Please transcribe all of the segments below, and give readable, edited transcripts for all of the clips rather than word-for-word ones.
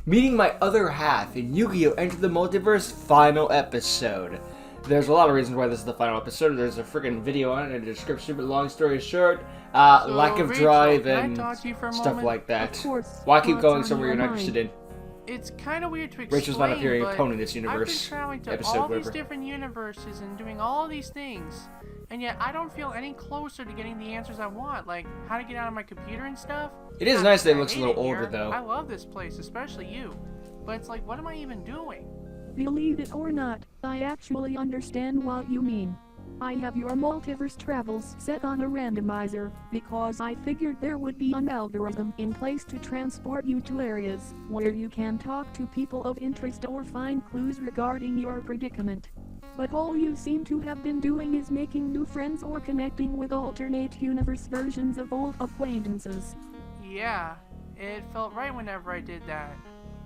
Meeting my other half in Yu-Gi-Oh! Enter the Multiverse final episode. There's a lot of reasons why this is the final episode. There's a freaking video on it in the description, but long story short, lack of drive and stuff like that. Why keep going somewhere you're not interested in? It's kind of weird to explain, Rachel's not appearing opponent in this I've universe. been traveling to Episode, all whatever. these different universes and doing all these things, and yet I don't feel any closer to getting the answers I want, like how to get out of my computer and stuff. It is nice that it I looks a hate little it older, here. though. I love this place, especially you. But it's like, what am I even doing? Believe it or not, I actually understand what you mean. I have your multiverse travels set on a randomizer, because I figured there would be an algorithm in place to transport you to areas where you can talk to people of interest or find clues regarding your predicament. But all you seem to have been doing is making new friends or connecting with alternate universe versions of old acquaintances. Yeah, it felt right whenever I did that,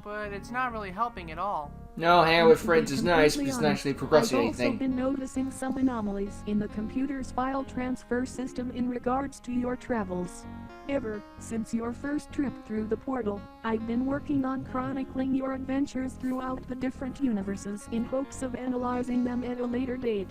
but it's not really helping at all. No, hanging with friends is nice, but it's not actually progressing I've also anything. been noticing some anomalies in the computer's file transfer system in regards to your travels. Ever since your first trip through the portal, I've been working on chronicling your adventures throughout the different universes in hopes of analyzing them at a later date.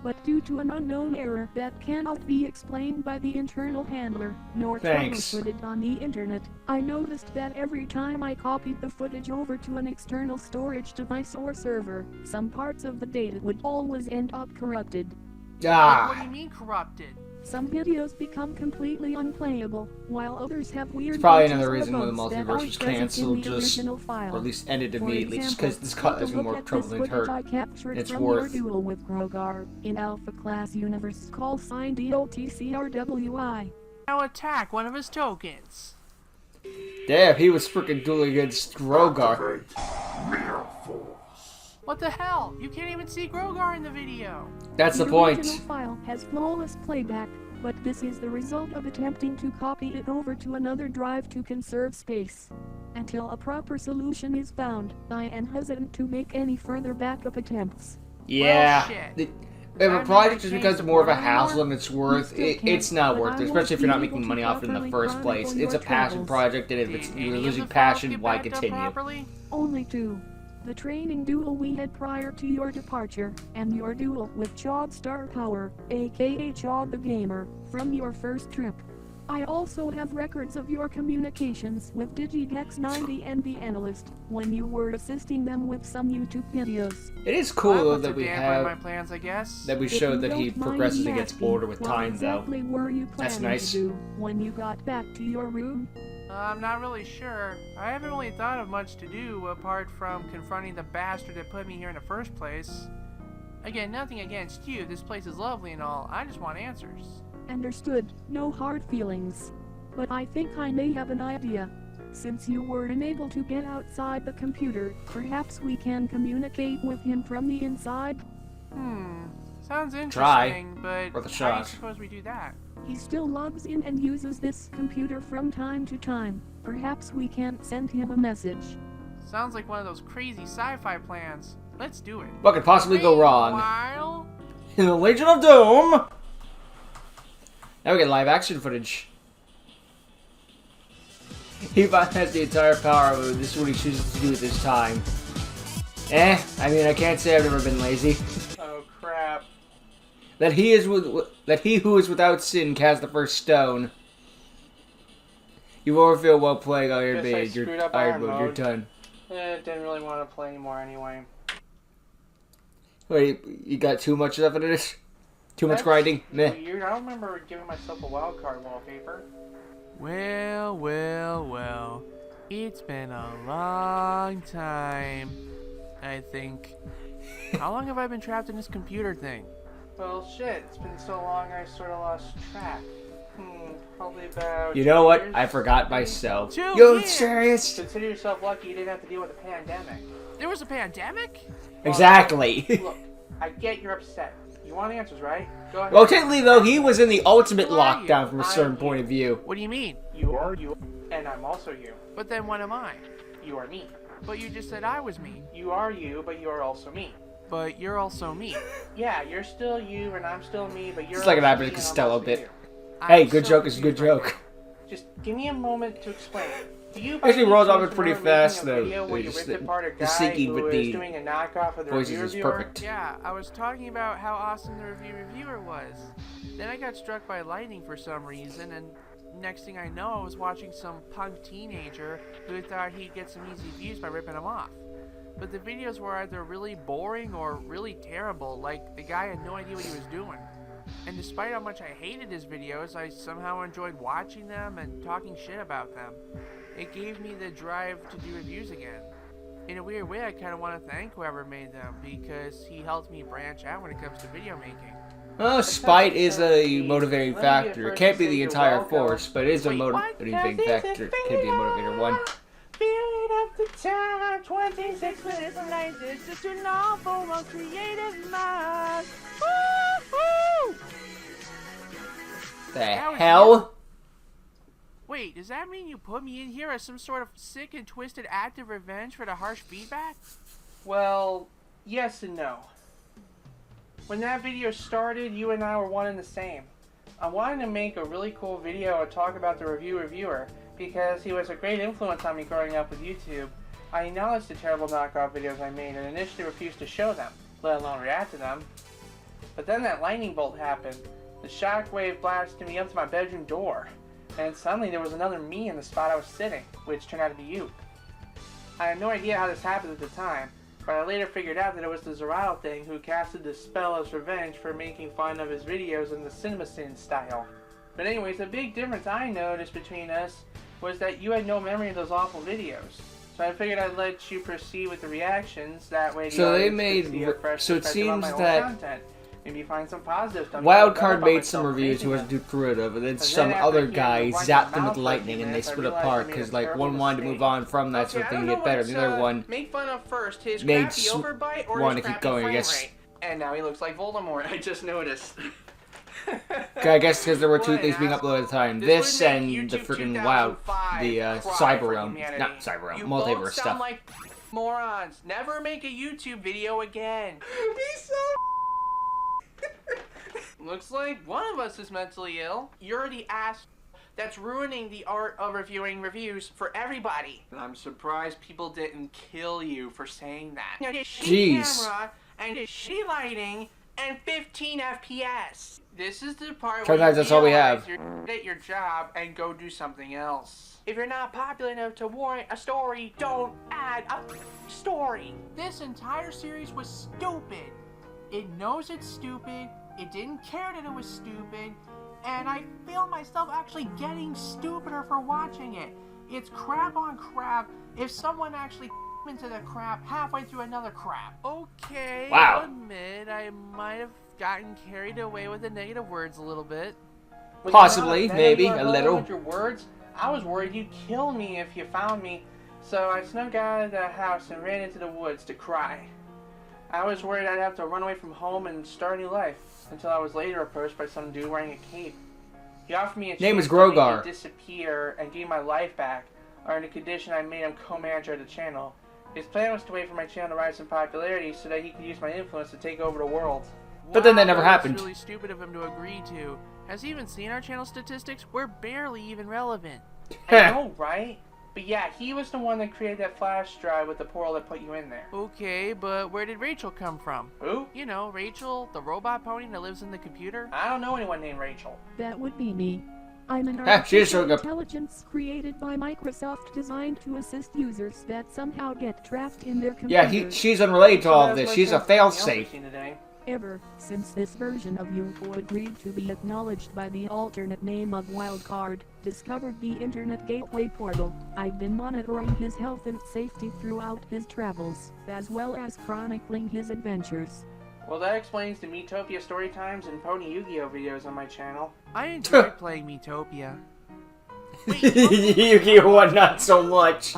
But due to an unknown error that cannot be explained by the internal handler, nor troubleshooted on the internet, I noticed that every time I copied the footage over to an external storage device or server, some parts of the data would always end up corrupted. Like, what do you mean corrupted? Some videos become completely unplayable, while others have weird It's probably glitches another or reason why the bugs that multiverse aren't was present in cancelled, the just, original file. or at least ended For immediately, just example, because this cut has take a been look more at trouble this than footage hurt. I captured It's from worth. your duel with Grogar in Alpha Class Universe call sign DOTCRWI. Now attack one of his tokens. Damn, he was freaking dueling against Grogar. What the hell? You can't even see Grogar in the video. That's the The point. original file has flawless playback, but this is the result of attempting to copy it over to another drive to conserve space. Until a proper solution is found, I am hesitant to make any further backup attempts. Yeah. shit. If a Does that project mean just they becomes can't more of a support anymore? hassle than it's worth, You still it's can, not but worth I it, especially if won't you're not be making able money to off it in the properly first place. chronicle It's a your passion travels. project, and if Did it's any you're of losing the files passion, get why backed up continue? properly? Only two. The training duel we had prior to your departure, and your duel with Chod Star Power, aka Chod the Gamer, from your first trip. I also have records of your communications with DigiGex90 and the Analyst, when you were assisting them with some YouTube videos. It is Well, cool though puts a that we damper in my have plans, I guess. that we If showed you that he don't mind progresses me and gets asking, older with what time though. exactly were you That's planning nice. to do when you got back to your room? I'm not really sure. I haven't really thought of much to do apart from confronting the bastard that put me here in the first place. Again, nothing against you. This place is lovely and all. I just want answers. Understood, no hard feelings. But I think I may have an idea. Since you were unable to get outside the computer, perhaps we can communicate with him from the inside? Sounds interesting, Try. but Worth a how do you shot. suppose we do that? He still logs in and uses this computer from time to time. Perhaps we can send him a message. Sounds like one of those crazy sci-fi plans. Let's do it. What could possibly go wrong? Meanwhile, In the Legion of Doom! Now we get live action footage. He has the entire power of it. This is what he chooses to do at this time. I mean, I can't say I've never been lazy. oh crap. That he who is without sin cast the first stone. You won't feel well playing Iron Guess I Maiden. screwed You're up Iron Iron Mode. You're Mode. done. Didn't really want to play anymore anyway. Wait, you got too much stuff in it? Too much That's grinding? Meh. Weird. I don't remember giving myself a wild card wallpaper. Well, well, well. It's been a long time, I think. How long have I been trapped in this computer thing? Well, shit. It's been so long I sort of lost track. Probably about... You know what? years? I forgot myself. 2 Yo, years. serious? Consider yourself lucky you didn't have to deal with a pandemic. There was a pandemic? Exactly. Look, I get you're upset. You want answers, right? Go ahead. Well, technically, though, he was in the ultimate Who are you? lockdown from a certain I'm point you. of view. What do you mean? You are you, and I'm also you. But then what am I? You are me. But you just said I was me. You are you, but you are also me. But you're also me. Yeah, you're still you, and I'm still me, but you're It's like an also Abbott me, and I'm Costello also bit. you. Hey, I'm good so joke is a good confused right joke. now. Just give me a moment to explain. Actually rolls off it pretty remember fast making a though. video where you Just ripped apart a the guy syncing who with was the doing a knockoff of the voices review is reviewer? perfect. Yeah, I was talking about how awesome the reviewer was. Then I got struck by lightning for some reason, and next thing I know, I was watching some punk teenager who thought he'd get some easy views by ripping him off. But the videos were either really boring or really terrible, like the guy had no idea what he was doing. And despite how much I hated his videos, I somehow enjoyed watching them and talking shit about them. It gave me the drive to do reviews again. In a weird way, I kind of want to thank whoever made them, because he helped me branch out when it comes to video making. Well, spite is a motivating factor. It can't be the entire force, but it is a motivating factor. It can be a motivator one. Feeling up the time, 26 minutes of night, it's just too long for a creative mind. Woo-hoo! The hell? Wait, does that mean you put me in here as some sort of sick and twisted act of revenge for the harsh feedback? Well, yes and no. When that video started, you and I were one and the same. I wanted to make a really cool video and talk about the reviewer because he was a great influence on me growing up with YouTube. I acknowledged the terrible knockoff videos I made and initially refused to show them, let alone react to them. But then that lightning bolt happened. The shockwave blasted me up to my bedroom door. And suddenly there was another me in the spot I was sitting, which turned out to be you. I had no idea how this happened at the time, but I later figured out that it was the Zerato thing who casted the spell as revenge for making fun of his videos in the CinemaSin style. But anyways, the big difference I noticed between us was that you had no memory of those awful videos. So I figured I'd let you proceed with the reactions, that way So they made, so it seems that content. Maybe find some positive stuff. Wildcard made some reviews he wasn't too thrilled of, and then some other guy zapped them with lightning and they split apart because like one wanted to move on from that sort of thing and get better, the other one make fun of first his made crappy overbite or want his to keep crappy going, I frame guess. rate. And now he looks like Voldemort. I just noticed. I guess because there were two things being uploaded at the time. This and the freaking wild, the cyber realm, not cyber realm, multiverse both stuff. sound like morons. Never make a YouTube video again. He's so looks like one of us is mentally ill. You're the ass that's ruining the art of reviewing reviews for everybody. And I'm surprised people didn't kill you for saying that. Now, Jeez. Camera and shitty lighting and 15 FPS. This is the part Sometimes where you that's all we have. you're at your job and go do something else. If you're not popular enough to warrant a story, don't add a story. This entire series was stupid. It knows it's stupid. It didn't care that it was stupid. And I feel myself actually getting stupider for watching it. It's crap on crap. If someone actually into the crap halfway through another crap. Okay, Wow. I'll admit I might have gotten carried away with the negative words a little bit. Possibly, maybe, a little. With your words, I was worried you'd kill me if you found me, so I snuck out of the house and ran into the woods to cry. I was worried I'd have to run away from home and start a new life, until I was later approached by some dude wearing a cape. He offered me a Name chance is to make Grogar. me disappear and give my life back, or in a condition I made him co-manager of the channel. His plan was to wait for my channel to rise in popularity so that he could use my influence to take over the world. But then that never Wow, happened. That's really stupid of him to agree to. Has he even seen our channel statistics? We're barely even relevant. I know, right? But yeah, he was the one that created that flash drive with the portal that put you in there. Okay, but where did Rachel come from? Who? You know, Rachel, the robot pony that lives in the computer. I don't know anyone named Rachel. That would be me. I'm an She is artificial showing up. intelligence created by Microsoft designed to assist users that somehow get trapped in their Yeah, computers. she's unrelated to all of this. She's a failsafe. Ever since this version of you who agreed to be acknowledged by the alternate name of Wildcard discovered the internet gateway portal, I've been monitoring his health and safety throughout his travels, as well as chronicling his adventures. Well, that explains the Metopia story times and Pony Yu-Gi-Oh videos on my channel. I enjoy playing Metopia. Yu-Gi-Oh! One, not so much.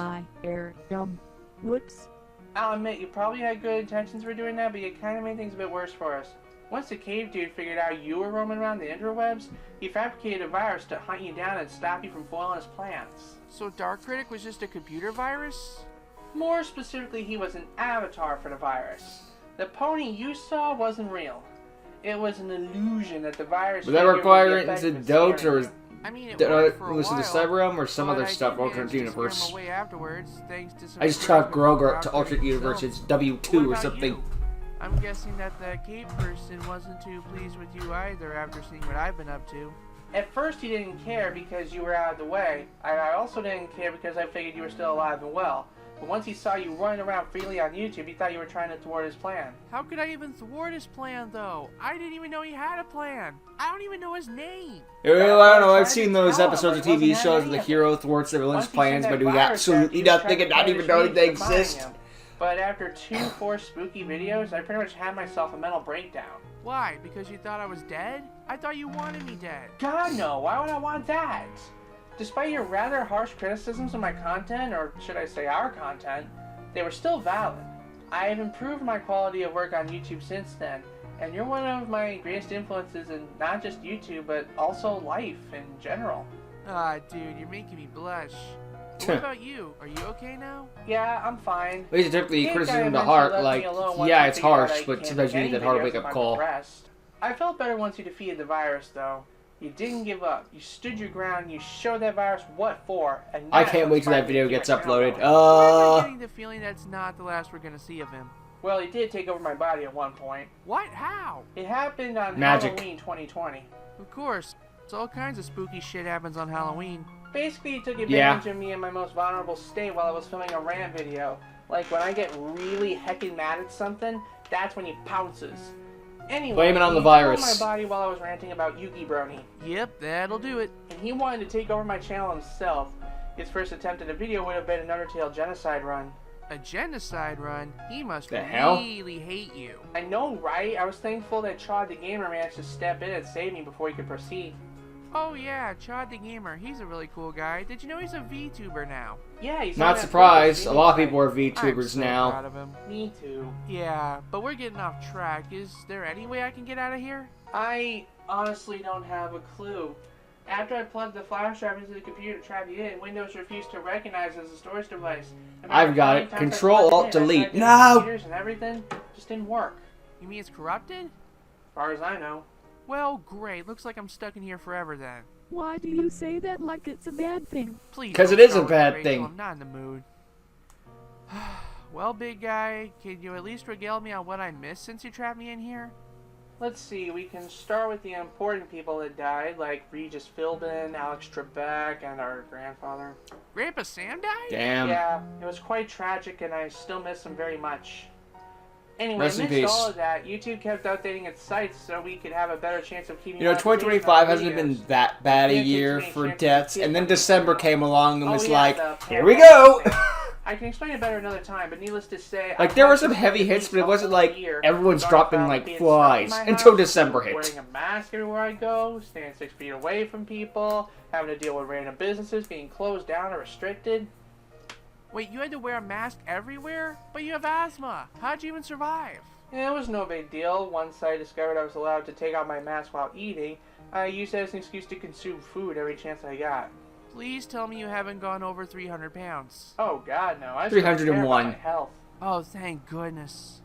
Whoops. I'll admit, you probably had good intentions for doing that, but you kind of made things a bit worse for us. Once the cave dude figured out you were roaming around the interwebs, he fabricated a virus to hunt you down and stop you from foiling his plans. So Dark Critic was just a computer virus? More specifically, he was an avatar for the virus. The pony you saw wasn't real. It was an illusion that the virus... Would that require an antidote, or I mean, it worked for a Was it the while, Cyber Realm or some but other I stuff? did manage Alternate to universe. swim away afterwards, thanks to some I just friends talked with Groger to Rocket alternate universe. himself. It's What W2 or about something. you? I'm guessing that the cave person wasn't too pleased with you either after seeing what I've been up to. At first he didn't care because you were out of the way. I also didn't care because I figured you were still alive and well. But once he saw you running around freely on YouTube, he thought you were trying to thwart his plan. How could I even thwart his plan, though? I didn't even know he had a plan. I don't even know his name. Well, I don't know. I've seen those episodes of TV shows where the hero thwarts the villain's plans by doing absolutely nothing and not even knowing they exist. But after 2 forced spooky videos, I pretty much had myself a mental breakdown. Why? Because you thought I was dead? I thought you wanted me dead. God no, why would I want that? Despite your rather harsh criticisms of my content, or should I say our content, they were still valid. I have improved my quality of work on YouTube since then, and you're one of my greatest influences in not just YouTube, but also life in general. Ah, dude, you're making me blush. What about you? Are you okay now? Yeah, I'm fine. At least it took the Big criticism guy to heart. eventually left Like, me alone once yeah, I it's figured out harsh, I but can't sometimes you make need that any hard videos wake-up if I'm call. depressed. I felt better once you defeated the virus, though. You didn't give up. You stood your ground. You showed that virus what for. And I that's can't what's wait till that finally video keeping gets my channel uploaded. going. Why am I getting the feeling that's not the last we're gonna see of him? Well, he did take over my body at one point. What? How? It happened on Magic. Halloween 2020. Of course. So all kinds of spooky shit happens on Halloween. Basically, he took advantage of me in my most vulnerable state while I was filming a rant video. Like, when I get really heckin' mad at something, that's when he pounces. Anyway, Blame it on the he virus. took my body while I was ranting about Yugi Brony. Yep, that'll do it. And he wanted to take over my channel himself. His first attempt at a video would have been an Undertale genocide run. A genocide run? He must The hell? really hate you. I know, right? I was thankful that Chad the Gamer managed to step in and save me before he could proceed. Oh yeah, Chad the Gamer. He's a really cool guy. Did you know he's a VTuber now? Yeah, he's Not on that surprised. A fucking lot of site. people are I'm VTubers so now. proud of him. Me too. Yeah, but we're getting off track. Is there any way I can get out of here? I honestly don't have a clue. After I plugged the flash drive into the computer to try it in, Windows refused to recognize it as a storage device. No matter I've got how it. many times I Control, plugged Alt, it in, I Delete. tried different No! computers and everything just didn't work, You mean it's corrupted? as far as I know. Well, great. Looks like I'm stuck in here forever then. Why do you say that like it's a bad thing? Please. 'Cause don't it is a start with bad Rachel. thing. I'm not in the mood. Well, big guy, can you at least regale me on what I missed since you trapped me in here? Let's see, we can start with the important people that died, like Regis Philbin, Alex Trebek, and our grandfather. Grandpa Sam died? Damn. Yeah, it was quite tragic, and I still miss him very much. Anyway, Rest in amidst peace. all of that, YouTube kept updating its sites so we could have a better chance of keeping You know, up to date on 2025 our hasn't videos. been that bad a Can't take year too many for chances deaths, with and then kids on December YouTube. came along and Oh, was yeah, like, the here we pandemic go! thing. I can explain it better another time, but needless to say, Like, I've there were worked some with heavy kids hits, but it all wasn't like year, everyone's starting dropping from like being flies stuck in my until house, December hit. wearing a mask everywhere I go, staying 6 feet away from people, having to deal with random businesses being closed down or restricted. Wait, you had to wear a mask everywhere? But you have asthma. How'd you even survive? Yeah, it was no big deal. Once I discovered I was allowed to take off my mask while eating, I used it as an excuse to consume food every chance I got. Please tell me you haven't gone over 300 pounds. Oh God, no! I still care about 301. my health. Oh, thank goodness.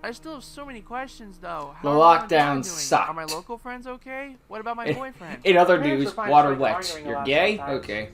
I still have so many questions, though. The How are Mom and Dad lockdown doing? sucked. Are my local friends okay? What about my boyfriend? In other Parents news, are fine, water just wet. arguing a You're lot gay? sometimes. Okay.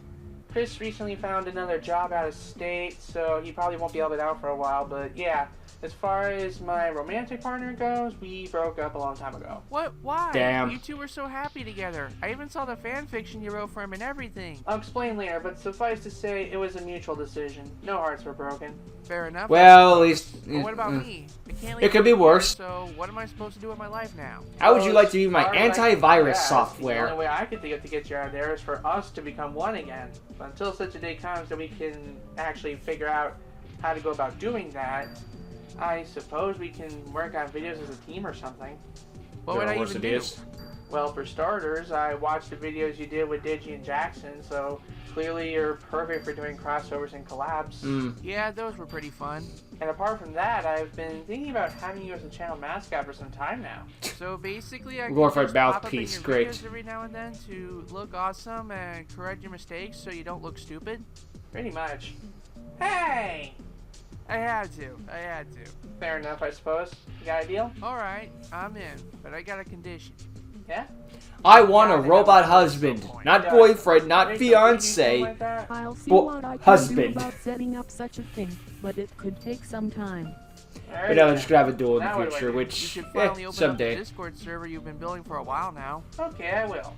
Chris recently found another job out of state, so he probably won't be able to out for a while. But yeah, as far as my romantic partner goes, we broke up a long time ago. What? Why? Damn. You two were so happy together. I even saw the fan fiction you wrote for him and everything. I'll explain later, but suffice to say, it was a mutual decision. No hearts were broken. Fair enough. Well, at least... But what about mm. me? I can't It leave could be you here, worse. So what am I supposed to do with my life now? How would you like to As use my far as I can antivirus guess, software? The only way I could think of to get you out of there is for us to become one again. But until such a day comes that we can actually figure out how to go about doing that, I suppose we can work on videos as a team or something. What would I even do? Well, for starters, I watched the videos you did with Digi and Jackson, so clearly you're perfect for doing crossovers and collabs. Mm. Yeah, those were pretty fun. And apart from that, I've been thinking about having you as a channel mascot for some time now. So basically, I can Glorified just pop up in mouthpiece, your great. videos every now and then to look awesome and correct your mistakes so you don't look stupid. Pretty much. Hey! I had to. Fair enough, I suppose. You got a deal? Alright, I'm in, but I got a condition. Yeah? I want Yeah, a I think robot I'm gonna husband, at some point. not Yeah. boyfriend, not Rachel, could you do something fiance. like that? I'll see Well, what I can husband. do about setting up such a thing, but it could take some time. There But you now go. they're just gonna have a duel in Now the what do I future, do? You which, should finally open someday. up the Discord server you've been building for a while now. Okay, I will.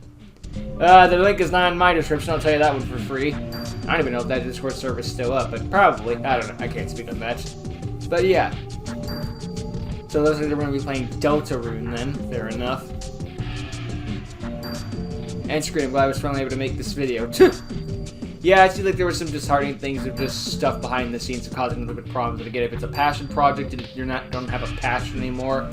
The link is not in my description, I'll tell you that one for free. I don't even know if that Discord server is still up, but probably. I don't know, I can't speak on that. But yeah. So looks like they're gonna be playing Deltarune then, fair enough. And screen, I'm glad I was finally able to make this video. Yeah, I see like there were some disheartening things of just stuff behind the scenes causing a little bit of problems. But again, if it's a passion project and you're don't have a passion anymore,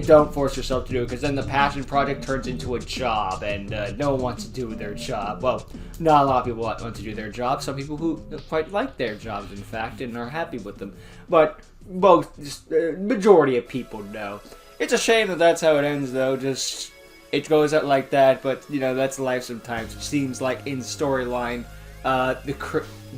don't force yourself to do it, because then the passion project turns into a job, and no one wants to do their job. Well, not a lot of people want to do their job. Some people who quite like their jobs, in fact, and are happy with them. But majority of people know. It's a shame that that's how it ends, though. Just it goes out like that, but you know that's life sometimes. It seems like in storyline,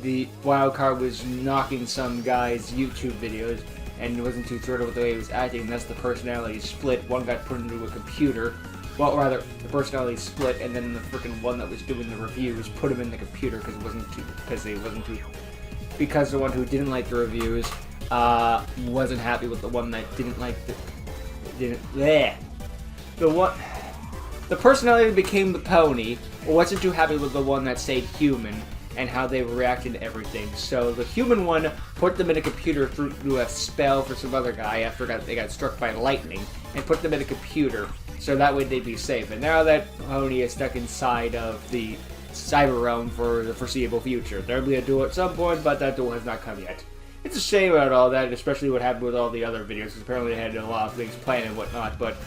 the wild card was knocking some guy's YouTube videos and wasn't too thrilled with the way he was acting. And that's the personality split. One got put into a computer. Well, rather, the personality split, and then the freaking one that was doing the reviews put him in the computer because the one who didn't like the reviews wasn't happy with the one that didn't like the personality became the pony, wasn't too happy with the one that stayed human and how they reacted to everything. So the human one put them in a computer through a spell for some other guy after they got struck by lightning, and put them in a computer so that way they'd be safe. And now that pony is stuck inside of the cyber realm for the foreseeable future. There'll be a duel at some point, but that duel has not come yet. It's a shame about all that, especially what happened with all the other videos, because apparently they had a lot of things planned and whatnot, but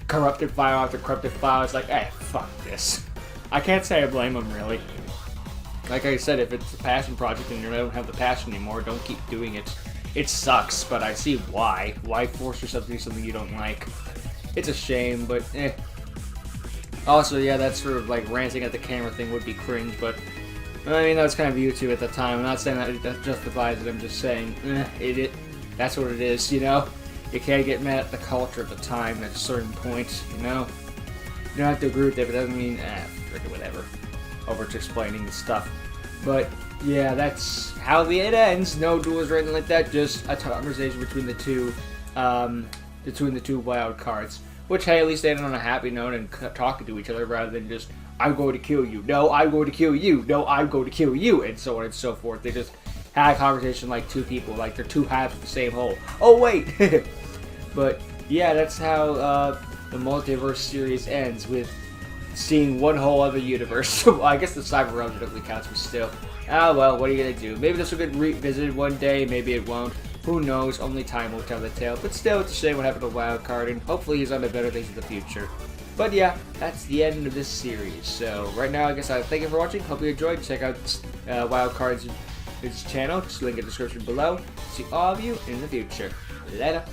corrupted file after corrupted file, it's like, fuck this. I can't say I blame them, really. Like I said, if it's a passion project and you don't have the passion anymore, don't keep doing it. It sucks, but I see why. Why force yourself to do something you don't like? It's a shame, but Also, yeah, that sort of like ranting at the camera thing would be cringe, but I mean, that was kind of YouTube at the time. I'm not saying that justifies it, I'm just saying, that's what it is, you know? You can't get mad at the culture at the time at a certain point, you know? You don't have to agree with it, but it doesn't mean, frickin' whatever. Over to explaining the stuff. But, yeah, that's how it ends. No duels or anything like that, just a conversation between the two wild cards. Which, hey, at least they ended on a happy note and talking to each other rather than just, I'm going to kill you. No, I'm going to kill you. No, I'm going to kill you. And so on and so forth. They just had a conversation like two people, like they're two halves of the same whole. Oh, wait! But, yeah, that's how the Multiverse series ends, with seeing one whole other universe. Well, I guess the cyber realm definitely counts, but still. Ah, well, what are you going to do? Maybe this will get revisited one day, maybe it won't. Who knows? Only time will tell the tale. But still, it's a shame what happened to Wildcard, and hopefully he's on to better things in the future. But yeah, that's the end of this series. So right now, I guess thank you for watching. Hope you enjoyed. Check out Wildcard's channel. Just link in the description below. See all of you in the future. Later.